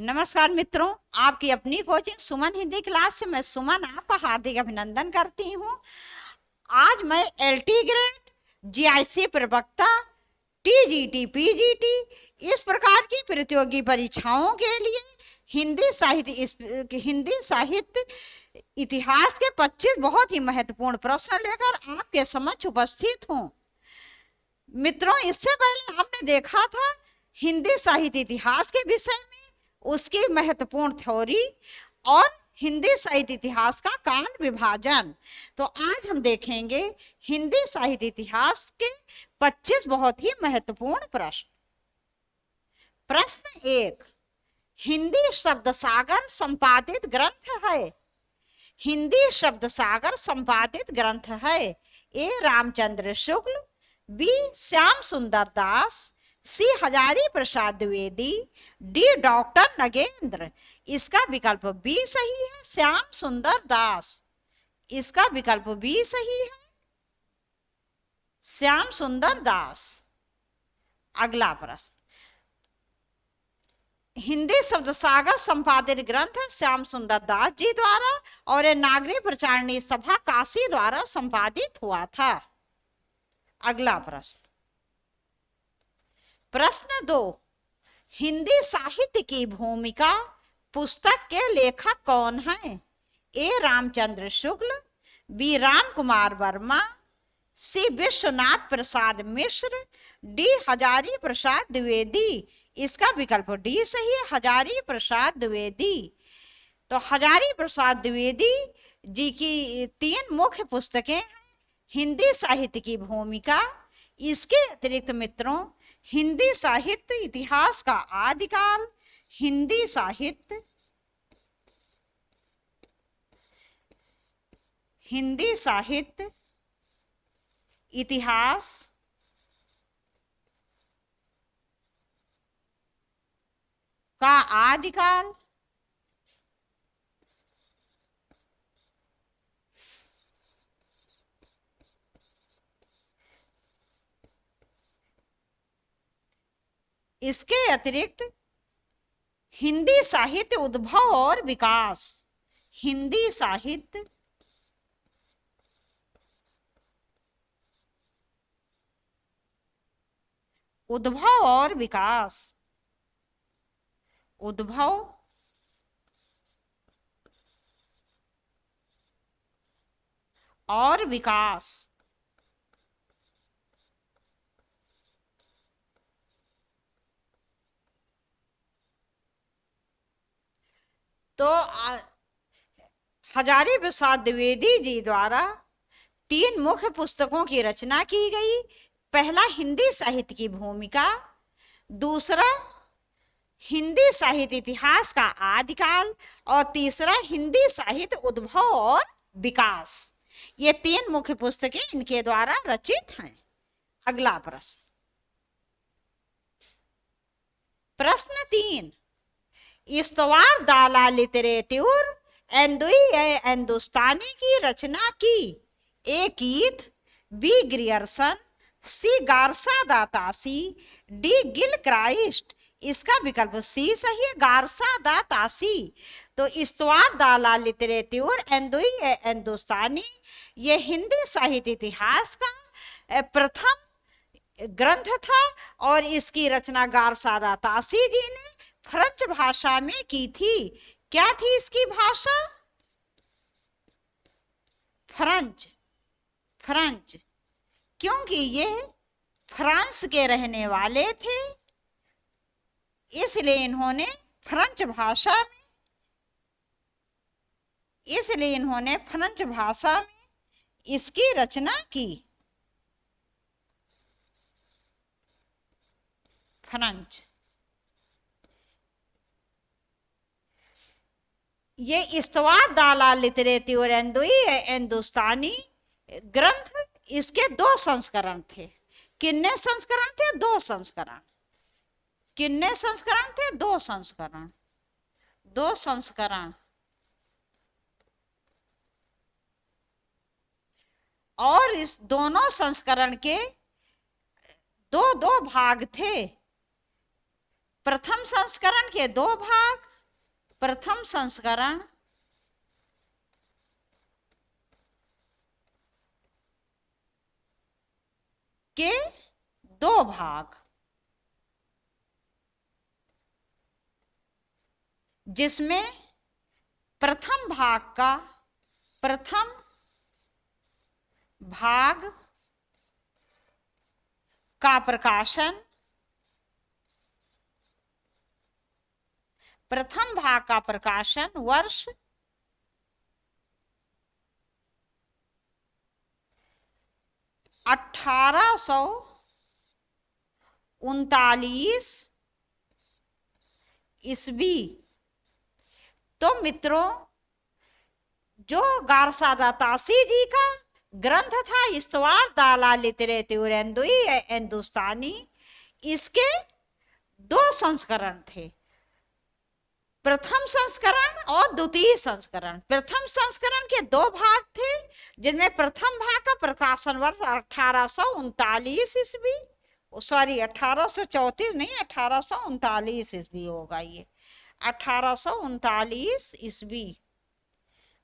नमस्कार मित्रों, आपकी अपनी कोचिंग सुमन हिंदी क्लास से मैं सुमन आपका हार्दिक अभिनंदन करती हूँ। आज मैं एलटी ग्रेड, जीआईसी प्रवक्ता, टीजीटी, पीजीटी इस प्रकार की प्रतियोगी परीक्षाओं के लिए हिंदी साहित्य इतिहास के 25 बहुत ही महत्वपूर्ण प्रश्न लेकर आपके समक्ष उपस्थित हूँ। मित्रों, इससे पहले हमने देखा था हिंदी साहित्य इतिहास के विषय में, उसकी महत्वपूर्ण थ्योरी और हिंदी साहित्य इतिहास का काल विभाजन। तो आज हम देखेंगे हिंदी साहित्य इतिहास के 25 बहुत ही महत्वपूर्ण प्रश्न। प्रश्न 1, हिंदी शब्द सागर संपादित ग्रंथ है। हिंदी शब्द सागर संपादित ग्रंथ है। ए रामचंद्र शुक्ल, बी श्याम सुंदर दास, सी हजारी प्रसाद द्विवेदी, डी डॉक्टर नगेंद्र। इसका विकल्प बी सही है, श्याम सुंदर दास। इसका विकल्प बी सही है, श्याम सुंदर दास। अगला प्रश्न, हिंदी शब्द सागर संपादित ग्रंथ श्याम सुंदर दास जी द्वारा और नागरिक प्रचारणी सभा काशी द्वारा संपादित हुआ था। अगला प्रश्न, प्रश्न 2, हिंदी साहित्य की भूमिका पुस्तक के लेखक कौन हैं? ए रामचंद्र शुक्ल, बी राम कुमार वर्मा, सी विश्वनाथ प्रसाद मिश्र, डी हजारी प्रसाद द्विवेदी। इसका विकल्प डी सही है, हजारी प्रसाद द्विवेदी। तो हजारी प्रसाद द्विवेदी जी की 3 मुख्य पुस्तकें हैं हिंदी साहित्य की भूमिका। इसके अतिरिक्त मित्रों, हिंदी साहित्य इतिहास का आदिकाल, हिंदी साहित्य इतिहास का आदिकाल, इसके अतिरिक्त हिंदी साहित्य उद्भव और विकास, हिंदी साहित्य उद्भव और विकास, उद्भव और विकास। तो हजारी प्रसाद द्विवेदी जी द्वारा 3 मुख्य पुस्तकों की रचना की गई। पहला हिंदी साहित्य की भूमिका, दूसरा हिंदी साहित्य इतिहास का आदिकाल और तीसरा हिंदी साहित्य उद्भव और विकास। ये 3 मुख्य पुस्तकें इनके द्वारा रचित हैं। अगला प्रश्न, प्रश्न 3, इस्तवार दाला लिटरेचर हिंदुस्तानी की रचना की। ए कीथ, बी ग्रियर्सन, सी गार्सा दा तासी, डी गिल क्राइस्ट। इसका विकल्प सी सही है, गार्सा दा तासी। तो इस्तवार दाला लिटरेचर हिंदुस्तानी ये हिंदी साहित्य इतिहास का प्रथम ग्रंथ था और इसकी रचना गार्सा दा तासी जी ने फ्रेंच भाषा में की थी। क्या थी इसकी भाषा? फ्रेंच, क्योंकि ये फ्रांस के रहने वाले थे, इसलिए इन्होंने फ्रेंच भाषा में इसकी रचना की। फ्रेंच, ये इस्तवार दाला लिटरेचर हिंदुस्तानी ग्रंथ, इसके 2 संस्करण थे। कितने संस्करण थे? 2 संस्करण। कितने संस्करण थे? 2 संस्करण। 2 संस्करण और इस दोनों संस्करण के 2 भाग थे। प्रथम संस्करण के 2 भाग प्रथम संस्करण के दो भाग, जिसमें प्रथम भाग का प्रकाशन वर्ष 1839 ईस्वी। तो मित्रों, जो गारसादा तासी जी का ग्रंथ था इस्तवार दाला लिटरेचर हिंदुस्तानी, इसके दो संस्करण थे, प्रथम संस्करण और द्वितीय संस्करण। प्रथम संस्करण के दो भाग थे, जिनमें प्रथम भाग का प्रकाशन वर्ष 1839 ईस्वी, सॉरी 1834 नहीं, 1839 ईस्वी होगा ये, 1839 ईस्वी,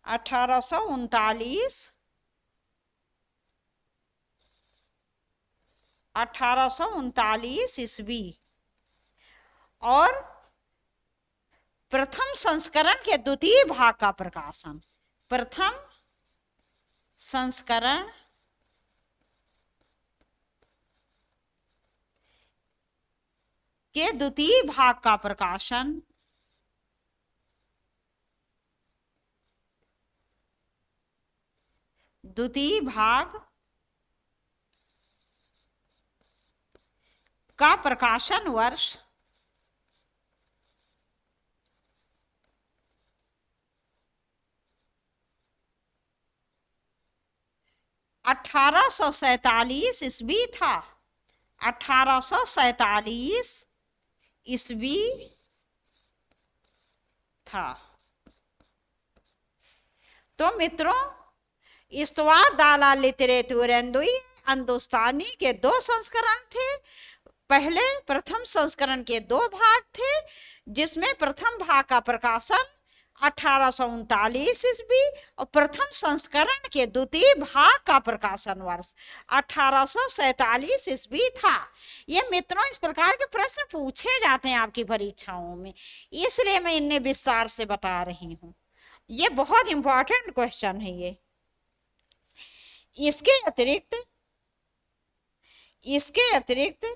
1839 ईस्वी। और प्रथम संस्करण के द्वितीय भाग का प्रकाशन, प्रथम संस्करण के द्वितीय भाग का प्रकाशन वर्ष 1847 ईस्वी था, 1847 ईस्वी था। तो मित्रों, इस्तवार दाला लिटरेचर हिंदुस्तानी के दो संस्करण थे। पहले प्रथम संस्करण के दो भाग थे, जिसमें प्रथम भाग का प्रकाशन 1839 ईस्वी और प्रथम संस्करण के द्वितीय भाग का प्रकाशन वर्ष 1847 ईस्वी था। ये मित्रों, इस प्रकार के प्रश्न पूछे जाते हैं आपकी परीक्षाओं में, इसलिए मैं इन्हें विस्तार से बता रही हूँ। ये बहुत इंपॉर्टेंट क्वेश्चन है ये। इसके अतिरिक्त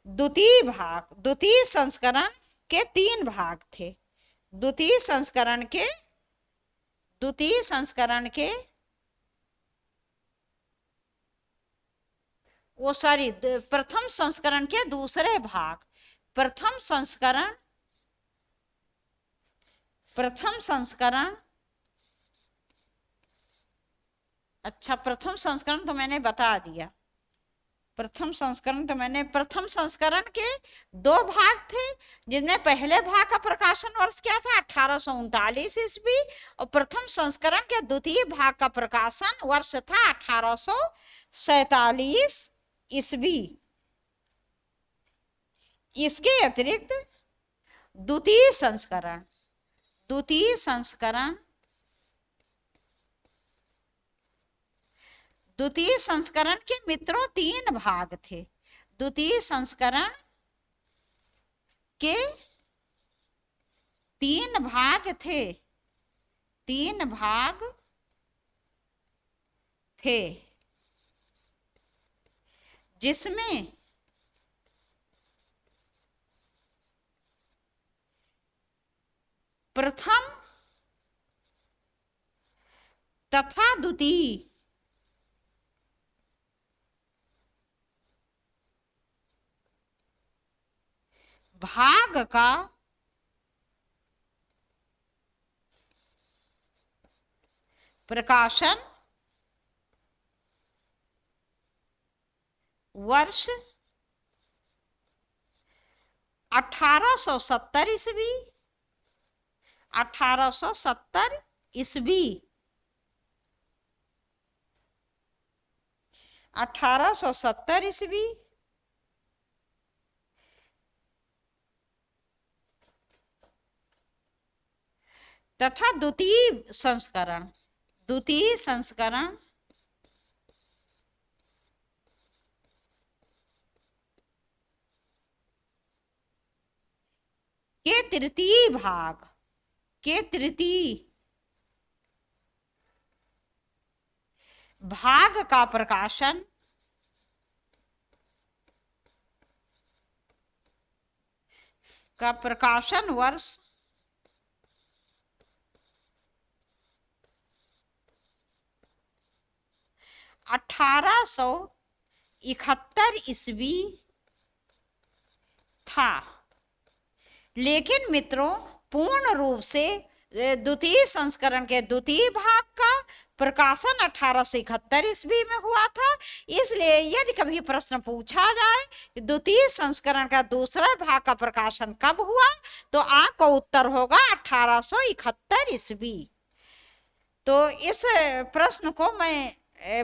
द्वितीय संस्करण के तीन भाग थे। द्वितीय संस्करण के प्रथम संस्करण के दूसरे भाग, प्रथम संस्करण तो मैंने बता दिया। प्रथम संस्करण के दो भाग थे, जिनमें पहले भाग का प्रकाशन वर्ष क्या था, 1839 ईस्वी, और प्रथम संस्करण के द्वितीय भाग का प्रकाशन वर्ष था 1847 ईस्वी। इसके अतिरिक्त द्वितीय संस्करण के मित्रों तीन भाग थे। द्वितीय संस्करण के तीन भाग थे, जिसमें प्रथम तथा द्वितीय भाग का प्रकाशन वर्ष 1870 ईस्वी, 1870 ईस्वी, 1870 ईस्वी। तथा द्वितीय संस्करण के तृतीय भाग का प्रकाशन वर्ष 1871 ईस्वी था। लेकिन मित्रों, पूर्ण रूप से द्वितीय संस्करण के द्वितीय भाग का प्रकाशन 1871 ईस्वी में हुआ था। इसलिए यदि कभी प्रश्न पूछा जाए कि द्वितीय संस्करण का दूसरा भाग का प्रकाशन कब हुआ, तो आपका उत्तर होगा 1871 ईस्वी। तो इस प्रश्न को मैं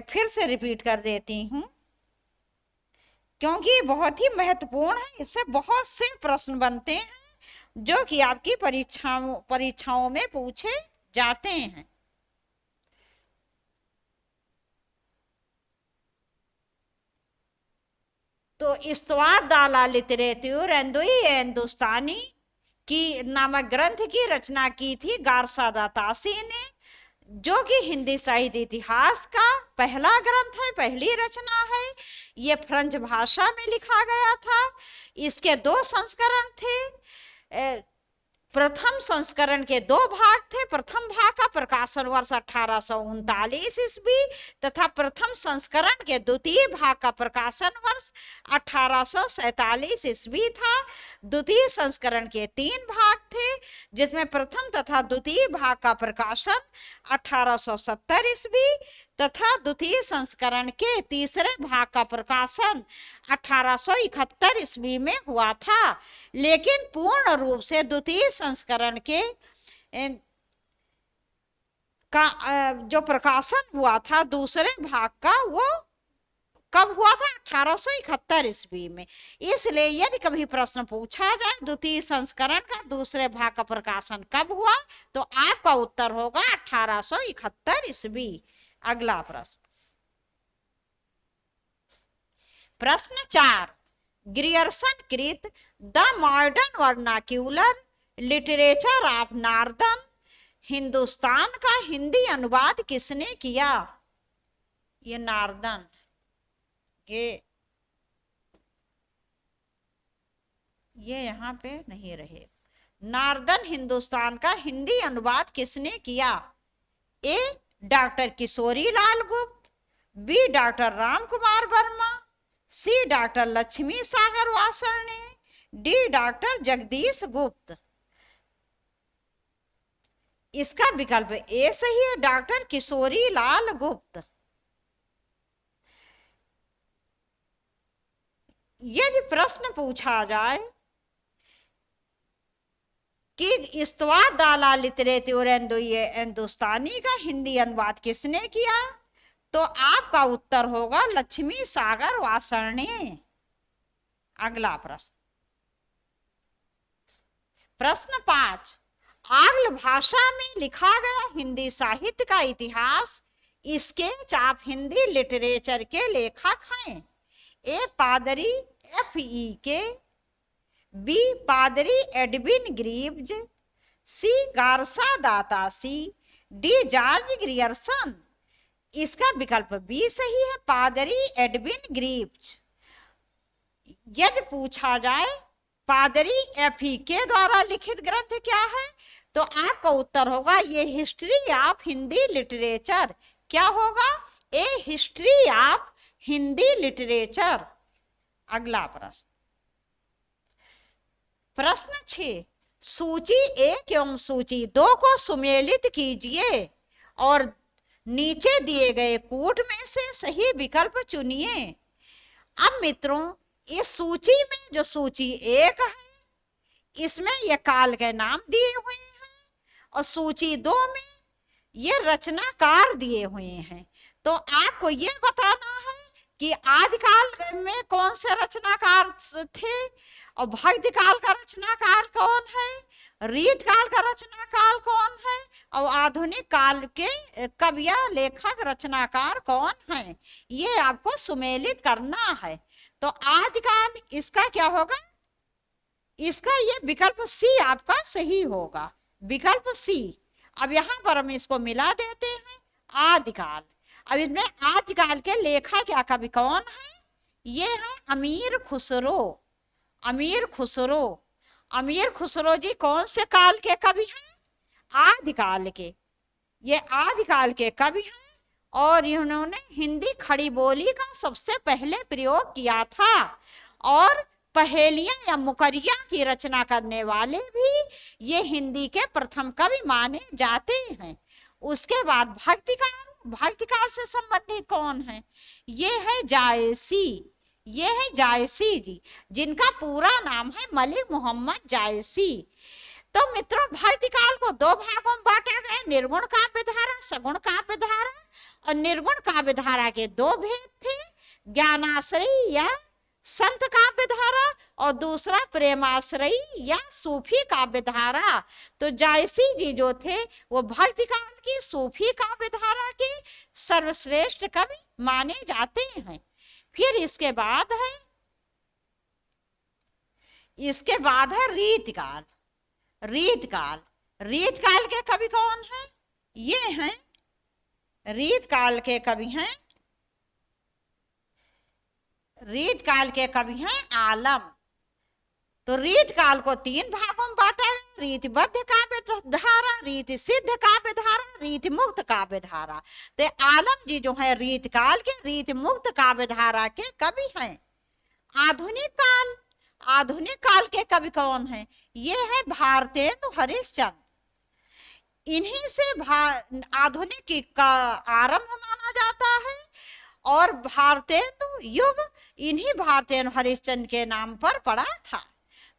फिर से रिपीट कर देती हूँ, क्योंकि बहुत ही महत्वपूर्ण है। इससे बहुत से प्रश्न बनते हैं जो कि आपकी परीक्षाओं में पूछे जाते हैं। तो इस्तवा दाला लिटरेचर हिंदुस्तानी की नामक ग्रंथ की रचना की थी गारसादा तासी ने, जो कि हिंदी साहित्य इतिहास का पहला ग्रंथ है, पहली रचना है। ये फ्रेंच भाषा में लिखा गया था। इसके 2 संस्करण थे। प्रथम संस्करण के 2 भाग थे। प्रथम भाग का प्रकाशन वर्ष 1839 ईस्वी तथा प्रथम संस्करण के द्वितीय भाग का प्रकाशन वर्ष 1847 ईस्वी था। द्वितीय संस्करण के 3 भाग थे, जिसमें प्रथम तथा द्वितीय भाग का प्रकाशन 1870 ईस्वी तथा द्वितीय संस्करण के तीसरे भाग का प्रकाशन 1871 ईस्वी में हुआ था। लेकिन पूर्ण रूप से द्वितीय संस्करण के जो प्रकाशन हुआ था दूसरे भाग का, वो कब हुआ था? 1871 ईस्वी में। इसलिए यदि कभी प्रश्न पूछा जाए द्वितीय संस्करण का दूसरे भाग का प्रकाशन कब हुआ, तो आपका उत्तर होगा 1871 ईस्वी। अगला प्रश्न 4, ग्रियर्सन कृत the modern vernacular literature of northern Hindustan का हिंदी अनुवाद किसने किया? ये नॉर्दर्न, ये यहाँ पे नहीं रहे। नॉर्दर्न हिंदुस्तान का हिंदी अनुवाद किसने किया? ए डॉक्टर किशोरी लाल गुप्त, बी डॉक्टर राम कुमार वर्मा, सी डॉक्टर लक्ष्मी सागर वासरने, डी डॉक्टर जगदीश गुप्त। इसका विकल्प ए सही है, डॉक्टर किशोरी लाल गुप्त। यदि प्रश्न पूछा जाए कि इस्तवा दाला लिटरेचर हिंदुस्तानी का हिंदी अनुवाद किसने किया, तो आपका उत्तर होगा लक्ष्मी सागर वासरने। अगला प्रश्न 5, आंग्ल भाषा में लिखा गया हिंदी साहित्य का इतिहास स्केच ऑफ हिंदी लिटरेचर के लेखक हैं? ए पादरी F.E.K, बी पादरी एडविन ग्रीव्स, सी गारसा दातासी, डी जॉर्ज ग्रियर्सन। इसका विकल्प बी सही है, पादरी एडविन ग्रीव्स। यदि पूछा जाए पादरी F.E.K द्वारा लिखित ग्रंथ क्या है, तो आपका उत्तर होगा ये हिस्ट्री ऑफ हिंदी लिटरेचर। क्या होगा? ए हिस्ट्री ऑफ हिंदी लिटरेचर। अगला प्रश्न 6, सूची 1 एवं सूची 2 को सुमेलित कीजिए और नीचे दिए गए कूट में से सही विकल्प चुनिए। अब मित्रों, इस सूची में जो सूची 1 है, इसमें ये काल के नाम दिए हुए हैं, और सूची 2 में ये रचनाकार दिए हुए हैं। तो आपको ये बताना है कि आदिकाल में कौन से रचनाकार थे और भक्ति काल का रचनाकार कौन है, रीत काल का रचनाकार कौन है और आधुनिक काल के कवि या लेखक रचनाकार कौन है, ये आपको सुमेलित करना है। तो आदिकाल इसका क्या होगा, इसका ये विकल्प सी आपका सही होगा, विकल्प सी। अब यहां पर हम इसको मिला देते हैं आदिकाल। अब इसमें आदिकाल के लेखक या कवि कौन है, ये है अमीर खुसरो। अमीर खुसरो, अमीर खुसरो जी कौन से काल के कवि हैं, आदिकाल के, ये आदिकाल के कवि हैं और इन्होंने हिंदी खड़ी बोली का सबसे पहले प्रयोग किया था और पहेलियां या मुकरिया की रचना करने वाले भी ये हिंदी के प्रथम कवि माने जाते हैं। उसके बाद भक्तिकाल, भक्तिकाल से संबंधित कौन है, ये है जायसी, ये है जायसी जी, जिनका पूरा नाम है मलिक मोहम्मद जायसी। तो मित्रों भक्तिकाल को दो भागों में बांटा गया, निर्गुण काव्य धारा, सगुण काव्य धारा। और निर्गुण काव्य धारा के दो भेद थे, ज्ञानाश्रयी या संत काव्य धारा और दूसरा प्रेमाश्रयी या सूफी काव्य धारा। तो जायसी जी जो थे वो भक्तिकाल की सूफी काव्य धारा के सर्वश्रेष्ठ कवि माने जाते हैं। फिर इसके बाद है रीतकाल। रीतकाल, रीतकाल के कवि कौन हैं, ये हैं रीतकाल के कवि हैं, रीतकाल के कवि हैं आलम। तो रीतकाल को तीन भागों में बांटा है, रीतिबद्ध काव्य धारा, रीति सिद्ध काव्य धारा, रीति मुक्त काव्य धारा। तो आलम जी जो है रीतकाल के रीति मुक्त काव्य धारा के कवि हैं। आधुनिक काल, आधुनिक काल के कवि कौन हैं, ये है भारतेंदु हरिश्चंद्र। इन्हीं से आधुनिक का आरंभ माना जाता है और भारतेंदु युग इन्हीं भारतेंदु हरिश्चंद्र के नाम पर पड़ा था।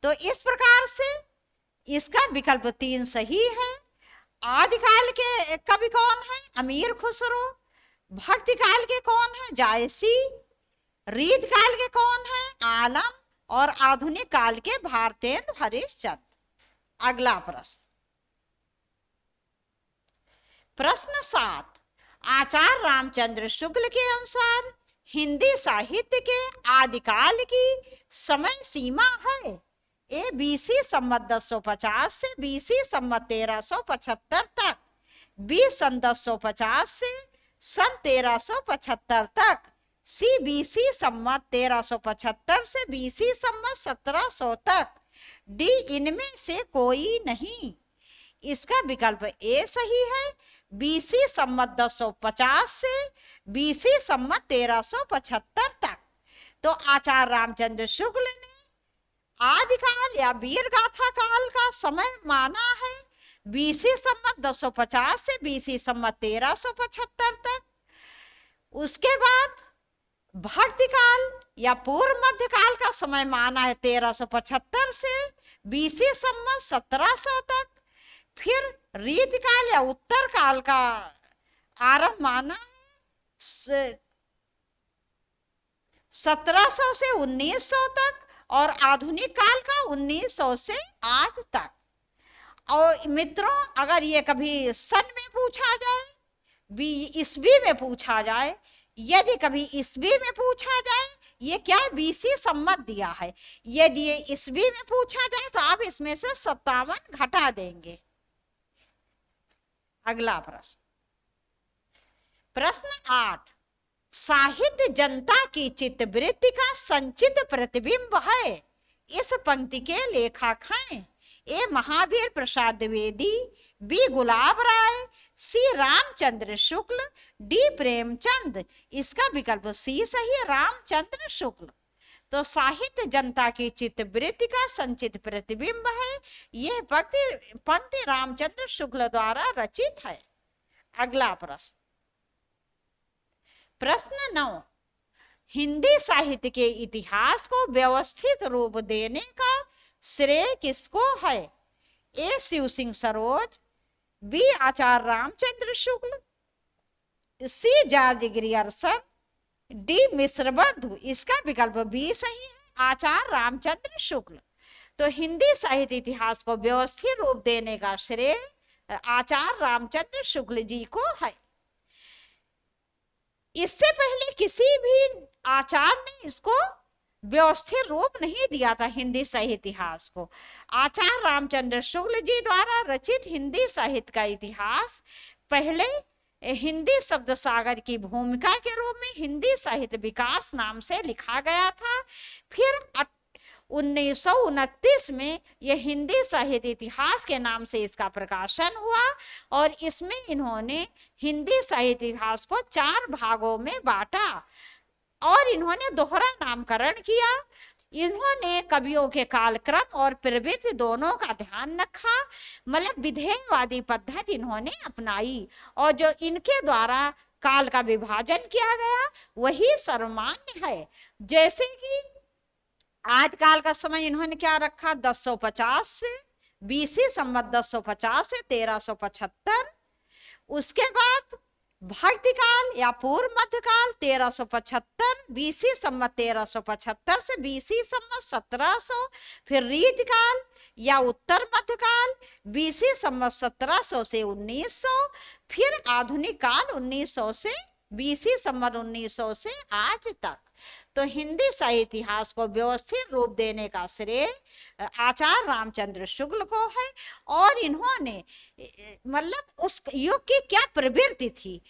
तो इस प्रकार से इसका विकल्प 3 सही है। आदिकाल के कवि कौन है, अमीर खुसरो। भक्तिकाल के कौन है, जायसी। रीतकाल के कौन है, आलम। और आधुनिक काल के भारतेंदु हरिश्चंद्र। अगला प्रश्न, प्रश्न 7, आचार्य रामचंद्र शुक्ल के अनुसार हिंदी साहित्य के आदिकाल की समय सीमा है। ए बीसी संवत 1050 से बीसी संवत 1375 तक, बी सन 1050 से सन 1375 तक, सी बीसी संवत 1375 से बीसी संवत 1700 तक, डी इनमें से कोई नहीं। इसका विकल्प ए सही है, बीसी संवत 1050 से बीसी संवत 1375 तक। तो आचार्य रामचंद्र शुक्ल ने आदिकाल या वीर गाथा काल का समय माना है बीसी संवत 1050 से बीसी संवत 1375 तक। उसके बाद भक्तिकाल या पूर्व मध्यकाल का समय माना है 1375 से बीसी संवत 1700 तक। फिर रीतकाल या उत्तर काल का आरंभ माना है 1700 से 1900 तक और आधुनिक काल का 1900 से आज तक। और मित्रों अगर ये कभी सन में पूछा जाए, ईस्वी में पूछा जाए, यदि कभी ईस्वी में पूछा जाए, ये क्या बीसी संवत दिया है, यदि ये ईस्वी में पूछा जाए तो आप इसमें से 57 घटा देंगे। अगला प्रश्न, प्रश्न 8, साहित्य जनता की चित्तवृत्ति का संचित प्रतिबिंब है। इस पंक्ति के लेखक हैं ए महावीर प्रसाद द्विवेदी, बी गुलाब राय, सी रामचंद्र शुक्ल, डी प्रेमचंद। इसका विकल्प सी सही है, रामचंद्र शुक्ल। तो साहित्य जनता की चित्तवृत्ति का संचित प्रतिबिंब है। यह पंक्ति रामचंद्र शुक्ल द्वारा रचित है। अगला प्रश्न, प्रश्न 9, हिंदी साहित्य के इतिहास को व्यवस्थित रूप देने का श्रेय किसको है। ए शिव सिंह सरोज, बी आचार्य Ramchandra Shukla, C George Grierson, D मिश्र बंधु, इसका विकल्प बी सही है, आचार्य रामचंद्र शुक्ल। तो हिंदी साहित्य इतिहास को व्यवस्थित रूप देने का श्रेय आचार्य रामचंद्र शुक्ल जी को है। इससे पहले किसी भी आचार्य ने इसको व्यवस्थित रूप नहीं दिया था हिंदी साहित्य इतिहास को। आचार्य रामचंद्र शुक्ल जी द्वारा रचित हिंदी साहित्य का इतिहास पहले हिंदी शब्द सागर की भूमिका के रूप में हिंदी साहित्य विकास नाम से लिखा गया था। फिर 1929 में यह हिंदी साहित्य इतिहास के नाम से इसका प्रकाशन हुआ और इसमें इन्होंने हिंदी साहित्य इतिहास को 4 भागों में बांटा और इन्होंने दोहरा नामकरण किया। इन्होंने कवियों के कालक्रम और प्रवृत्ति दोनों का ध्यान रखा, मतलब विधेयवादी पद्धति इन्होंने अपनाई और जो इनके द्वारा काल का विभाजन किया गया वही सर्वमान्य है। जैसे कि आजकाल का समय इन्होंने क्या रखा, 1050 से बीसी संवत 1050 से 1375, उसके बाद भक्ति काल या पूर्व मध्यकाल 1375, बीसी संवत 1375 से बीसी संवत 1700, फिर रीत काल या उत्तर मध्यकाल बीसी संवत 1700 से 1900, फिर आधुनिक काल 1900 से बीसी संवत 1900 से आज तक। तो हिंदी साहित्य इतिहास को व्यवस्थित रूप देने का श्रेय आचार्य रामचंद्र शुक्ल को है और इन्होंने मतलब उस युग की क्या प्रवृत्ति थी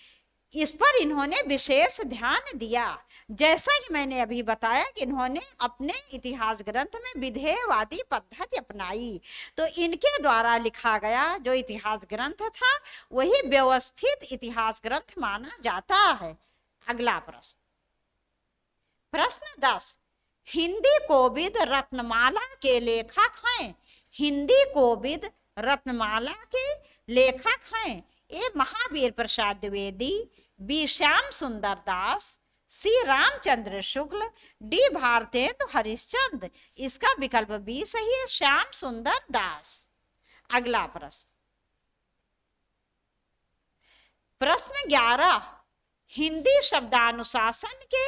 इस पर इन्होंने विशेष ध्यान दिया। जैसा कि मैंने अभी बताया कि इन्होंने अपने इतिहास ग्रंथ में विधेयवादी पद्धति अपनाई, तो इनके द्वारा लिखा गया जो इतिहास ग्रंथ था वही व्यवस्थित इतिहास ग्रंथ माना जाता है। अगला प्रश्न, प्रश्न 10, हिंदी कोविद रत्नमाला के लेखक हैं। हिंदी कोविद रत्नमाला के लेखक हैं ए महावीर प्रसाद द्विवेदी, बी श्याम सुंदर दास, सी रामचंद्र शुक्ल, डी भारतेंदु हरिश्चंद्र। इसका विकल्प बी सही है, श्याम सुंदर दास। अगला प्रश्न, प्रश्न 11, हिंदी शब्दानुशासन के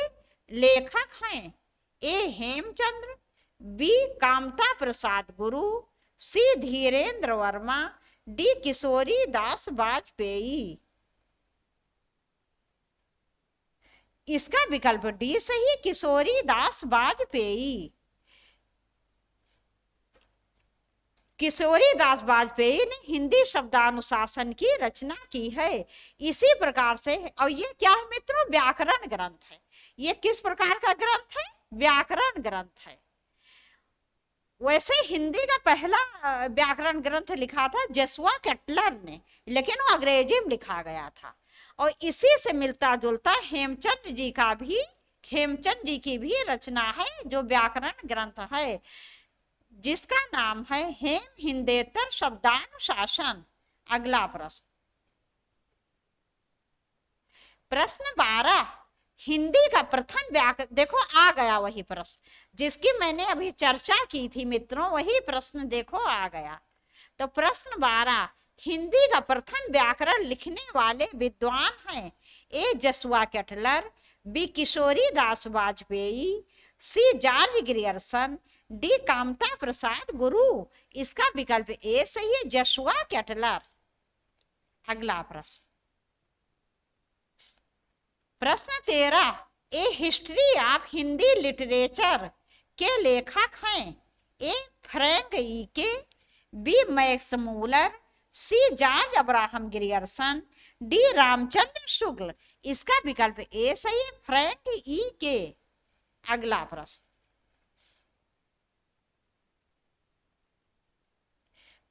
लेखक हैं ए हेमचंद्र, बी कामता प्रसाद गुरु, सी धीरेन्द्र वर्मा, डी किशोरी दास वाजपेयी। इसका विकल्प डी सही, किशोरी दास वाजपेयी। किशोरी दास वाजपेयी ने हिंदी शब्दानुशासन की रचना की है। इसी प्रकार से, और ये क्या है मित्रों, व्याकरण ग्रंथ है। ये किस प्रकार का ग्रंथ है, व्याकरण ग्रंथ है। वैसे हिंदी का पहला व्याकरण ग्रंथ लिखा था जसुआ केटलर ने, लेकिन वो अंग्रेजी में लिखा गया था। और इसी से मिलता जुलता हेमचंद जी की भी रचना है जो व्याकरण ग्रंथ है, जिसका नाम है हेम हिंदेतर शब्दानुशासन। अगला प्रश्न, प्रश्न 12, हिंदी का प्रथम व्याकरण, देखो आ गया वही प्रश्न जिसकी मैंने अभी चर्चा की थी मित्रों, वही प्रश्न देखो आ गया। तो प्रश्न 12, हिंदी का प्रथम व्याकरण लिखने वाले विद्वान हैं ए जसुआ केटलर, बी किशोरी दास Vajpayee, C George Grierson, D Kamta Prasad गुरु। इसका विकल्प ए सही है, जसुआ केटलर। अगला प्रश्न, प्रश्न 13, a history of Hindi literature के लेखक हैं A Frank Keay, B Max Muller, C George Abraham Grierson, D Ramchandra Shukla. इसका विकल्प ए सही है, फ्रैंक ईके। अगला प्रश्न,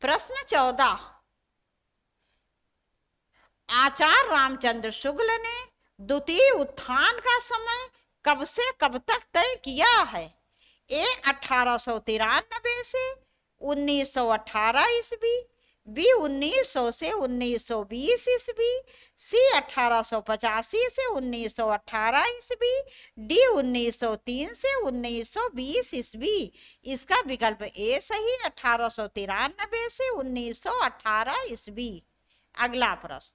प्रश्न 14, आचार्य रामचंद्र शुक्ल ने द्वितीय उत्थान का समय कब से कब तक तय किया है ए 1893 से 1918 ईस्वी, बी 1900 से 1920 ईस्वी, सी 1885 से 1918 ईस्वी, डी 1903 से 1920 ईस्वी। इसका विकल्प ए सही, 1893 से 1918 ईस्वी। अगला प्रश्न,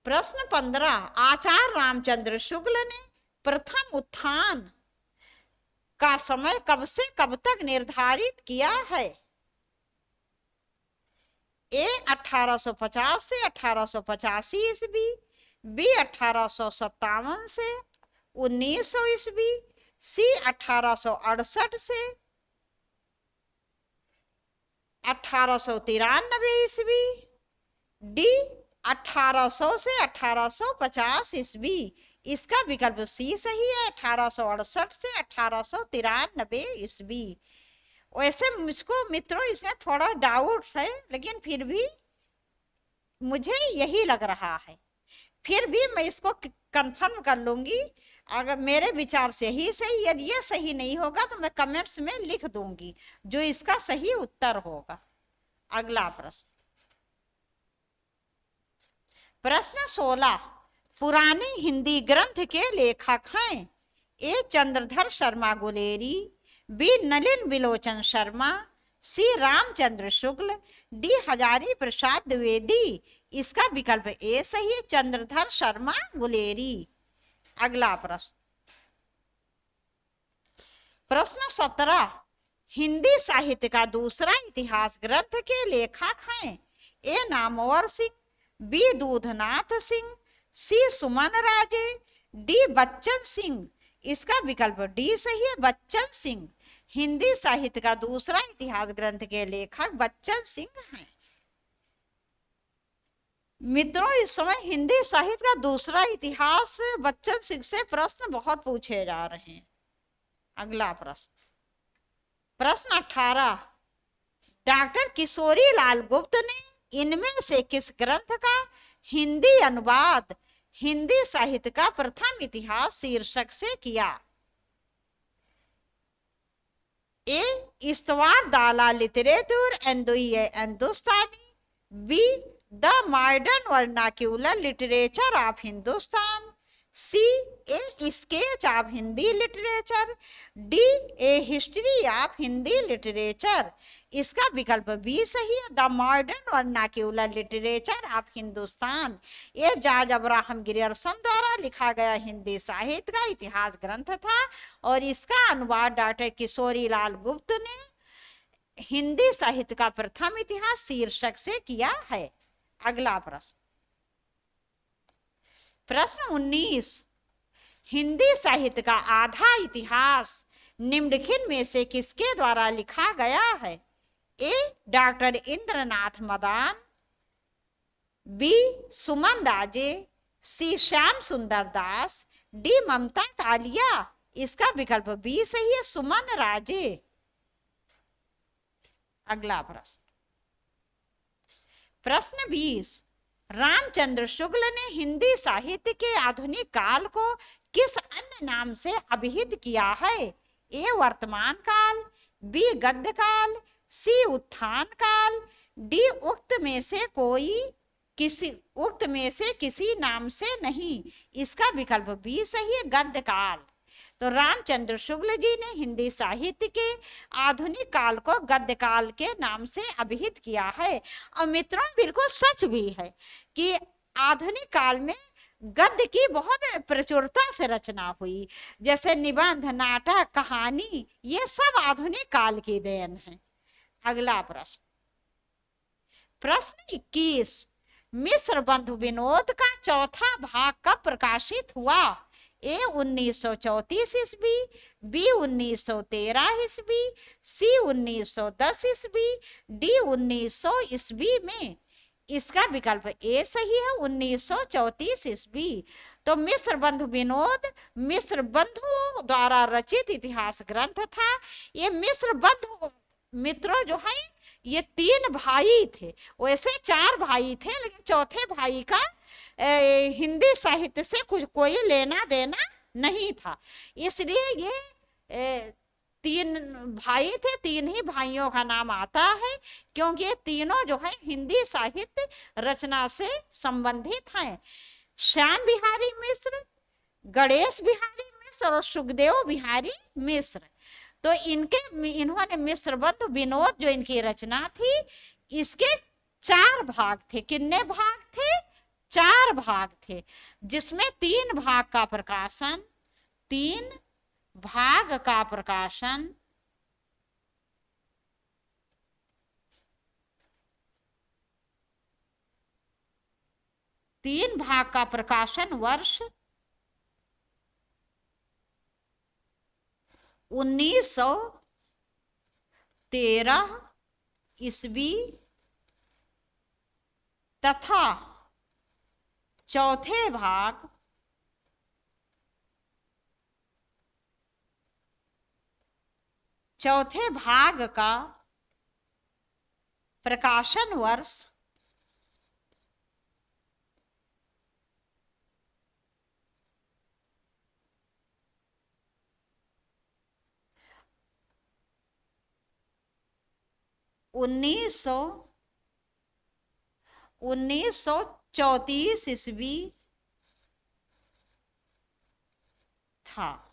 प्रश्न 15, आचार्य रामचंद्र शुक्ल ने प्रथम उत्थान का समय कब से कब तक निर्धारित किया है? ए 1850 से 1885 ईस्वी, बी 1857 से 1900 ईस्वी, सी 1868 से 1893 ईस्वी, डी 1800 से 1850 ईस्वी। इसका विकल्प सी सही है, 1868 से 1893 ईस्वी। वैसे मुझको मित्रों इसमें थोड़ा डाउट है, लेकिन फिर भी मुझे यही लग रहा है। फिर भी मैं इसको कंफर्म कर लूंगी, अगर मेरे विचार से ही सही। यदि ये सही नहीं होगा तो मैं कमेंट्स में लिख दूंगी जो इसका सही उत्तर होगा। अगला प्रश्न, प्रश्न 16, पुराने हिंदी ग्रंथ के लेखक हैं? ए चंद्रधर शर्मा गुलेरी, बी नलिन बिलोचन शर्मा, सी रामचंद्र शुक्ल, डी हजारी प्रसाद द्विवेदी। इसका विकल्प ए सही है, चंद्रधर शर्मा गुलेरी। अगला प्रश्न, प्रश्न 17, हिंदी साहित्य का दूसरा इतिहास ग्रंथ के लेखक हैं? ए नामवर सिंह, बी दूधनाथ सिंह, सी सुमन राजे, डी बच्चन सिंह। इसका विकल्प डी सही है, बच्चन सिंह। हिंदी साहित्य का दूसरा इतिहास ग्रंथ के लेखक बच्चन सिंह हैं। मित्रों, इस समय हिंदी साहित्य का दूसरा इतिहास बच्चन सिंह से प्रश्न बहुत पूछे जा रहे हैं। अगला प्रश्न, प्रश्न 18, डॉक्टर किशोरी लाल गुप्त ने इनमें से किस ग्रंथ का हिंदी अनुवाद हिंदी साहित्य का प्रथम इतिहास शीर्षक से किया? ए इस्तवार दाला literature Hindustani, B the modern vernacular literature of Hindustan, C a sketch of Hindi literature, D a history of Hindi literature. इसका विकल्प बी सही है, the modern vernacular literature of Hindustan. यह जॉर्ज अब्राहम ग्रियर्सन द्वारा लिखा गया हिंदी साहित्य का इतिहास ग्रंथ था और इसका अनुवाद डॉक्टर किशोरी लाल गुप्त ने हिंदी साहित्य का प्रथम इतिहास शीर्षक से किया है। अगला प्रश्न, प्रश्न 19, हिंदी साहित्य का आधा इतिहास निम्नलिखित में से किसके द्वारा लिखा गया है? ए डॉक्टर इंद्रनाथ मदान, बी सुमन राजे, सी श्याम सुंदर दास, डी ममता कालिया। इसका विकल्प बी सही है, सुमन राजे। अगला प्रश्न, प्रश्न 20, रामचंद्र शुक्ल ने हिंदी साहित्य के आधुनिक काल को किस अन्य नाम से अभिहित किया है? ए वर्तमान काल, बी गद्य काल, सी उत्थान काल, डी उक्त में से किसी नाम से नहीं। इसका विकल्प बी सही है, गद्य काल। तो रामचंद्र शुक्ल जी ने हिंदी साहित्य के आधुनिक काल को गद्य काल के नाम से अभिहित किया है। और मित्रों, बिल्कुल सच भी है कि आधुनिक काल में गद्य की बहुत प्रचुरता से रचना हुई, जैसे निबंध, नाटक, कहानी, ये सब आधुनिक काल की देन है। अगला प्रश्न, प्रश्न 21, मिश्र बंधु विनोद का चौथा भाग कब प्रकाशित हुआ? ए 1934 ईस्वी, बी 1913 ईस्वी, सी 1910 ईस्वी, डी 1900 ईस्वी में। इसका विकल्प ए सही है, 1934 ईस्वी। तो मिश्र बंधु विनोद मिश्र बंधु द्वारा रचित इतिहास ग्रंथ था। ये मिश्र बंधु मित्रों जो है ये 3 भाई थे, वैसे 4 भाई थे, लेकिन चौथे भाई का हिंदी साहित्य से कोई लेना देना नहीं था, इसलिए ये 3 भाई थे। 3 ही भाइयों का नाम आता है क्योंकि ये तीनों जो है हिंदी साहित्य रचना से संबंधित हैं। श्याम बिहारी मिश्र, गणेश बिहारी मिश्र और सुखदेव बिहारी मिश्र। तो इन्होंने मिश्र बंधु विनोद जो इनकी रचना थी, इसके 4 भाग थे। कितने भाग थे? 4 भाग थे, जिसमें 3 भाग का प्रकाशन, 3 भाग का प्रकाशन वर्ष 1913 ईस्वी तथा चौथे भाग का प्रकाशन वर्ष 1934 ईस्वी था।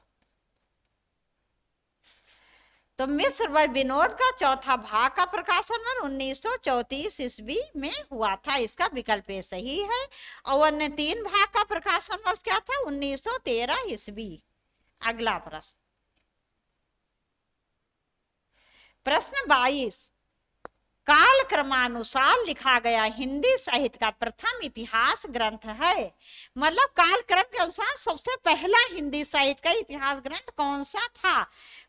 तो मिस्र व विनोद का चौथा भाग का प्रकाशन 1934 ईस्वी में हुआ था, इसका विकल्प सही है। और अन्य 3 भाग का प्रकाशन वर्ष क्या था? 1913 ईस्वी। अगला प्रश्न, प्रश्न 22, काल क्रमानुसार लिखा गया हिंदी साहित्य का प्रथम इतिहास ग्रंथ है। मतलब काल क्रम के अनुसार सबसे पहला हिंदी साहित्य का इतिहास ग्रंथ कौन सा था?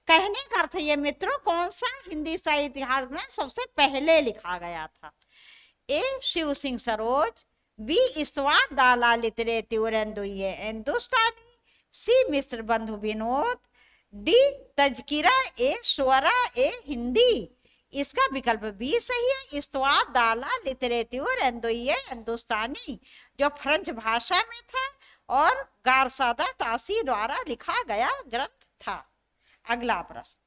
कहने का अर्थ ये मित्रों, कौन सा हिंदी साहित्य इतिहास ग्रंथ सबसे पहले लिखा गया था? ए शिव सिंह सरोज, बी इस्तवाद दाला लिटरेचर हिंदुस्तानी, सी मिस्र बंधु विनोद, डी तजकिरा ए स्वरा ए हिंदी। इसका विकल्प बी सही है, इस्तवाद दाला लिटरेचर हिंदुस्तानी, जो फ्रेंच भाषा में था और गारसादा तासी द्वारा लिखा गया ग्रंथ था। अगला प्रश्न,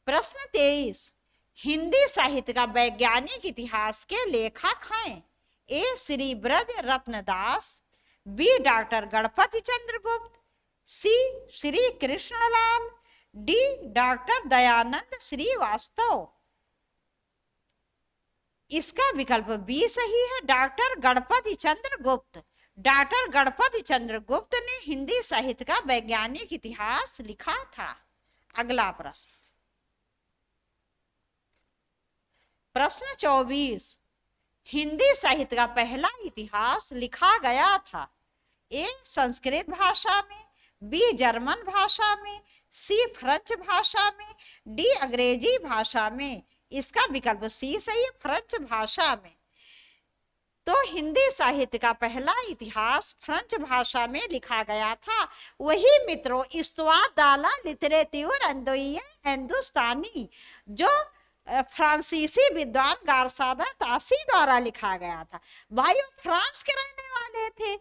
प्रश्न 23, हिंदी साहित्य का वैज्ञानिक इतिहास के लेखक हैं? ए श्री ब्रज रत्न दास, बी डॉक्टर गणपति चंद्र गुप्त, सी श्री कृष्णलाल, डी डॉक्टर दयानंद श्रीवास्तव। इसका विकल्प बी सही है, डॉक्टर गणपति चंद्र गुप्त। डॉक्टर गणपति चंद्र गुप्त ने हिंदी साहित्य का वैज्ञानिक इतिहास लिखा था। अगला प्रश्न, प्रश्न 24, हिंदी साहित्य का पहला इतिहास लिखा गया था? ए संस्कृत भाषा में, बी जर्मन भाषा में, सी फ्रेंच भाषा में, डी अंग्रेजी भाषा में। इसका विकल्प सी सही है, फ्रेंच भाषा में। तो हिंदी साहित्य का पहला इतिहास फ्रेंच भाषा में लिखा गया था। वही मित्रों इस्तवाद दाला लिटरेचर हिंदुस्तानी, जो फ्रांसीसी विद्वान गारसादा तासी द्वारा लिखा गया था। भाई फ्रांस के रहने वाले थे,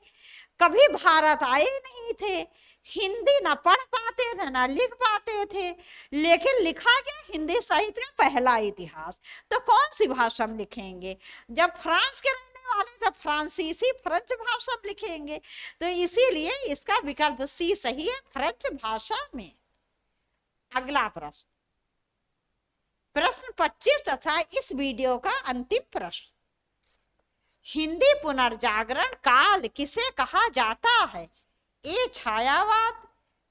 कभी भारत आए नहीं थे, हिंदी ना पढ़ पाते थे ना लिख पाते थे, लेकिन लिखा गया हिंदी साहित्य का पहला इतिहास। तो कौन सी भाषा में लिखेंगे? जब फ्रांस के रहने वाले तो फ्रांसीसी फ्रेंच भाषा में लिखेंगे। तो इसीलिए इसका विकल्प सी सही है, फ्रेंच भाषा में। अगला प्रश्न, प्रश्न 25 तथा इस वीडियो का अंतिम प्रश्न, हिंदी पुनर्जागरण काल किसे कहा जाता है? ए छायावाद,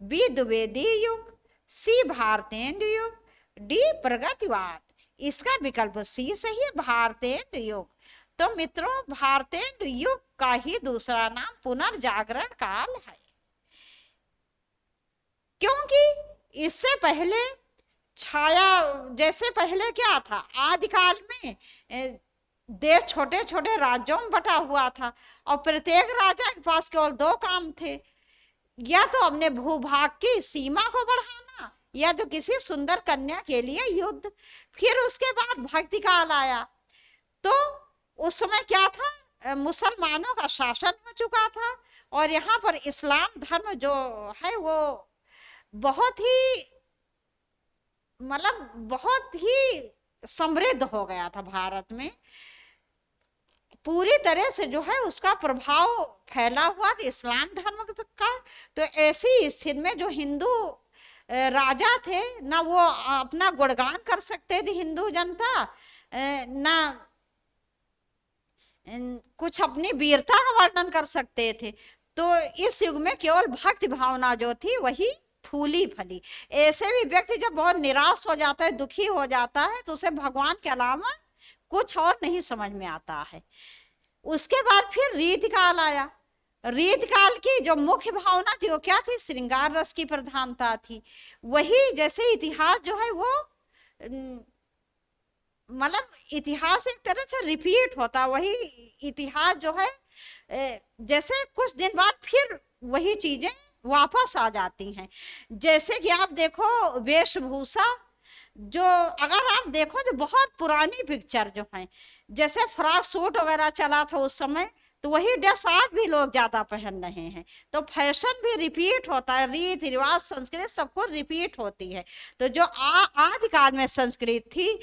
बी द्विवेदी युग, सी भारतेंदु युग, डी प्रगतिवाद। इसका विकल्प सी सही है, भारतेंदु युग। तो मित्रों भारतेंदु युग का ही दूसरा नाम पुनर्जागरण काल है, क्योंकि इससे पहले छाया, जैसे पहले क्या था, आदिकाल में देश छोटे छोटे राज्यों में बटा हुआ था और प्रत्येक राजा के पास केवल 2 काम थे, या तो अपने भूभाग की सीमा को बढ़ाना या तो किसी सुंदर कन्या के लिए युद्ध। फिर उसके बाद भक्ति काल आया, तो उस समय क्या था, मुसलमानों का शासन हो चुका था और यहाँ पर इस्लाम धर्म जो है वो बहुत ही बहुत ही समृद्ध हो गया था। भारत में पूरी तरह से जो है उसका प्रभाव फैला हुआ था इस्लाम धर्म का। तो ऐसी स्थिति में जो हिंदू राजा थे ना वो अपना गुणगान कर सकते थे हिंदू जनता, ना कुछ अपनी वीरता का वर्णन कर सकते थे। तो इस युग में केवल भक्ति भावना जो थी वही फूली फली। ऐसे भी व्यक्ति जब बहुत निराश हो जाता है, दुखी हो जाता है, तो उसे भगवान के अलावा कुछ और नहीं समझ में आता है। उसके बाद फिर रीत काल आया। रीत काल की जो मुख्य भावना थी वो क्या थी? श्रृंगार रस की प्रधानता थी। वही जैसे इतिहास जो है वो मतलब इतिहास एक तरह से रिपीट होता, वही इतिहास जो है जैसे कुछ दिन बाद फिर वही चीजें वापस आ जाती हैं। जैसे कि आप देखो वेशभूषा, जो अगर आप देखो तो बहुत पुरानी पिक्चर जो है, जैसे फ्रॉक सूट वगैरह चला था उस समय, तो वही ड्रेस आज भी लोग ज्यादा पहन रहे हैं। तो फैशन भी रिपीट होता है, रीति रिवाज संस्कृति सबको रिपीट होती है। तो जो आदिकाल में संस्कृति थी,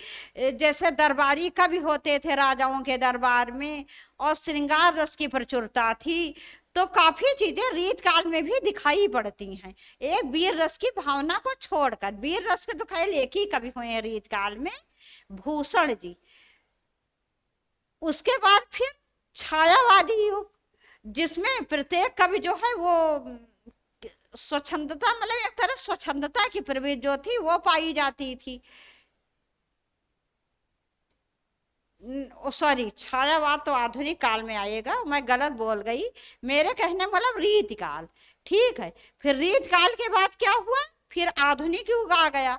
जैसे दरबारी कवि होते थे राजाओं के दरबार में, और श्रृंगार रस की प्रचुरता थी, तो काफी चीजें रीत काल में भी दिखाई पड़ती हैं। एक वीर रस की भावना को छोड़कर, वीर रस के तो खैर एक ही कवि हुए हैं रीत काल में, भूषण जी। उसके बाद फिर छायावादी युग, जिसमें प्रत्येक कवि जो है वो स्वच्छंदता, मतलब एक तरह स्वच्छंदता की प्रवृत्ति जो थी वो पाई जाती थी। सॉरी, छायावाद तो आधुनिक काल में आएगा, मैं गलत बोल गई। मेरे कहने मतलब रीत काल, ठीक है। फिर रीत काल के बाद क्या हुआ? फिर आधुनिक युग आ गया,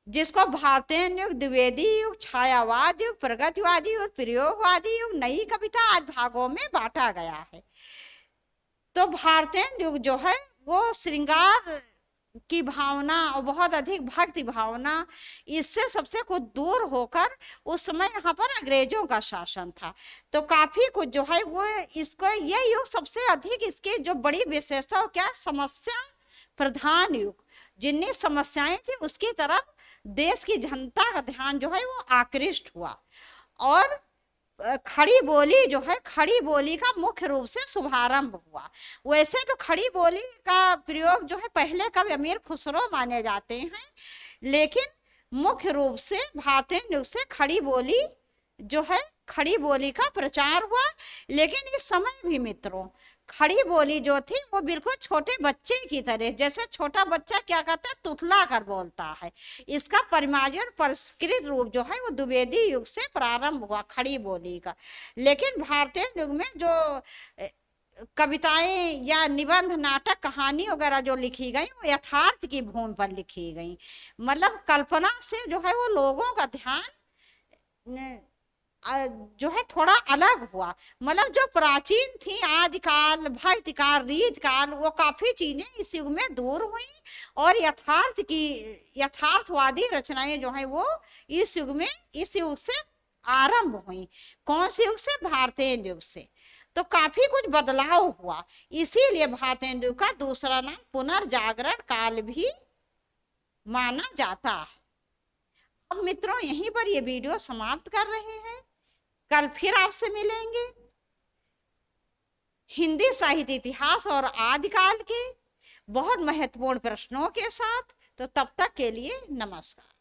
जिसको भारतीय युग, द्विवेदी युग, छायावाद युग, प्रगतिवादी युग, प्रयोगवादी युग, नई कविता आज भागों में बांटा गया है। तो भारतीय युग जो है वो श्रृंगार की भावना और बहुत अधिक भक्ति भावना, इससे सबसे कुछ दूर होकर, उस समय यहाँ पर अंग्रेजों का शासन था, तो काफी कुछ जो है वो इसको, ये युग सबसे अधिक इसके जो बड़ी विशेषता क्या, समस्या प्रधान युग, जितनी समस्याएं थी उसकी तरफ देश की जनता का ध्यान जो है वो आकृष्ट हुआ। और खड़ी बोली जो है, खड़ी बोली का मुख्य रूप से शुभारंभ हुआ। वैसे तो खड़ी बोली का प्रयोग जो है पहले कवि अमीर खुसरो माने जाते हैं, लेकिन मुख्य रूप से भारतीय युग से खड़ी बोली जो है, खड़ी बोली का प्रचार हुआ। लेकिन इस समय भी मित्रों, खड़ी बोली जो थी वो बिल्कुल छोटे बच्चे की तरह, जैसे छोटा बच्चा क्या कहता है, तुतला कर बोलता है। इसका परिमार्जन परिष्कृत रूप जो है वो द्विवेदी युग से प्रारंभ हुआ खड़ी बोली का। लेकिन भारतीय युग में जो कविताएं या निबंध, नाटक, कहानी वगैरह जो लिखी गई वो यथार्थ की भूमि पर लिखी गई, मतलब कल्पना से जो है वो लोगों का ध्यान जो है थोड़ा अलग हुआ। मतलब जो प्राचीन थी आदिकाल, भक्ति काल, रीत काल, वो काफी चीजें इस युग में दूर हुई, और यथार्थवादी रचनाएं जो है वो इस युग में, इस युग से आरंभ हुई। कौन से युग से? भारतीय युग से। तो काफी कुछ बदलाव हुआ, इसीलिए भारतीय युग का दूसरा नाम पुनर्जागरण काल भी माना जाता है। अब मित्रों यहीं पर ये वीडियो समाप्त कर रहे हैं, कल फिर आपसे मिलेंगे हिंदी साहित्य इतिहास और आदिकाल के बहुत महत्वपूर्ण प्रश्नों के साथ। तो तब तक के लिए नमस्कार।